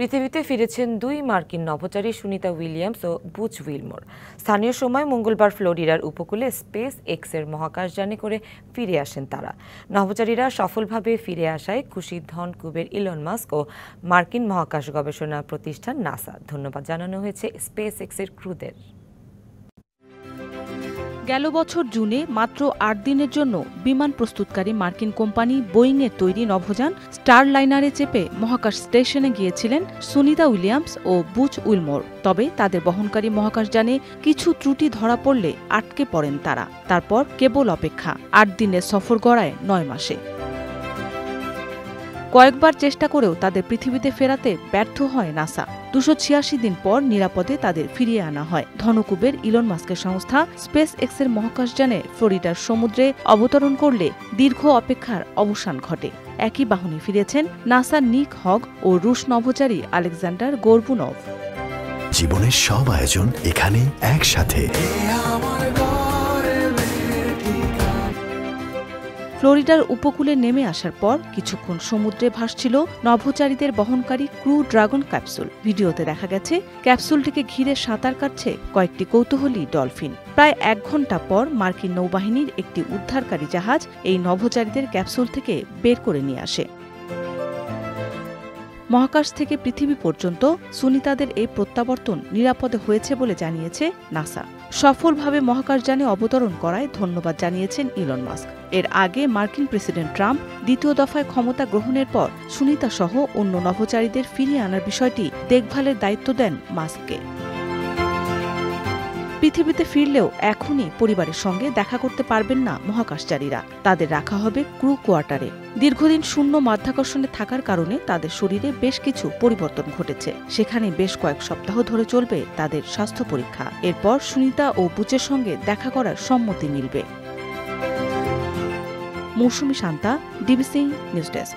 পৃথিবীতে ফিরেছেন দুই মার্কিন নভোচারী সুনিতা উইলিয়ামস ও বুচ উইলমোর। স্থানীয় সময় মঙ্গলবার ফ্লোরিডার উপকূলে স্পেস এক্সের মহাকাশযানে করে ফিরে আসেন তারা। নভোচারীরা সফলভাবে ফিরে আসায় খুশি ধনকুবের ইলন মাস্ক ও মার্কিন মহাকাশ গবেষণা প্রতিষ্ঠান নাসা। ধন্যবাদ জানানো হয়েছে স্পেস এক্সের ক্রুদের। গেল বছর জুনে মাত্র ৮ দিনের জন্য বিমান প্রস্তুতকারী মার্কিন কোম্পানি বোয়িংয়ের তৈরি নভোযান স্টারলাইনারে চেপে মহাকাশ স্টেশনে গিয়েছিলেন সুনিতা উইলিয়ামস ও বুচ উইলমোর। তবে তাদের বহনকারী মহাকাশযানে কিছু ত্রুটি ধরা পড়লে আটকে পড়েন তারা। তারপর কেবল অপেক্ষা ৮ দিনের সফর গড়ায় ৯ মাসে। কয়েকবার চেষ্টা করেও তাদের পৃথিবীতে ফেরাতে ব্যর্থ হয় নাসা। ২৮৬ দিন পর নিরাপদে তাদের ফিরিয়ে আনা হয়। ধনকুবের ইলন মাস্কের সংস্থা স্পেস এক্সের মহাকাশযানে ফ্লোরিডার সমুদ্রে অবতরণ করলে দীর্ঘ অপেক্ষার অবসান ঘটে। একই বাহনে ফিরেছেন নাসার নিক হগ ও রুশ নভোচারী আলেকজান্ডার গোরবুনভ। জীবনের সব আয়োজন এখানে একসাথে। ফ্লোরিডার উপকূলে নেমে আসার পর কিছুক্ষণ সমুদ্রে ভাসছিল নভোচারীদের বহনকারী ক্রু ড্রাগন ক্যাপসুল। ভিডিওতে দেখা গেছে ক্যাপসুলটিকে ঘিরে সাঁতার কাটছে কয়েকটি কৌতূহলী ডলফিন। প্রায় ১ ঘণ্টা পর মার্কিন নৌবাহিনীর একটি উদ্ধারকারী জাহাজ এই নভোচারীদের ক্যাপসুল থেকে বের করে নিয়ে আসে। মহাকাশ থেকে পৃথিবী পর্যন্ত সুনিতাদের এই প্রত্যাবর্তন নিরাপদে হয়েছে বলে জানিয়েছে নাসা। সফলভাবে মহাকাশযানে অবতরণ করায় ধন্যবাদ জানিয়েছেন ইলন মাস্ক। এর আগে মার্কিন প্রেসিডেন্ট ট্রাম্প দ্বিতীয় দফায় ক্ষমতা গ্রহণের পর সুনিতা সহ অন্য নভোচারীদের ফিরিয়ে আনার বিষয়টি দেখভালের দায়িত্ব দেন মাস্ককে। পৃথিবীতে ফিরলেও এখনই পরিবারের সঙ্গে দেখা করতে পারবেন না মহাকাশচারীরা। তাদের রাখা হবে ক্রু কোয়ার্টারে। দীর্ঘদিন শূন্য মাধ্যাকর্ষণে থাকার কারণে তাদের শরীরে বেশ কিছু পরিবর্তন ঘটেছে। সেখানে বেশ কয়েক সপ্তাহ ধরে চলবে তাদের স্বাস্থ্য পরীক্ষা। এরপর সুনিতা ও বুচের সঙ্গে দেখা করার সম্মতি মিলবে। মৌসুমী শান্তা, ডিবিসি নিউজ ডেস্ক।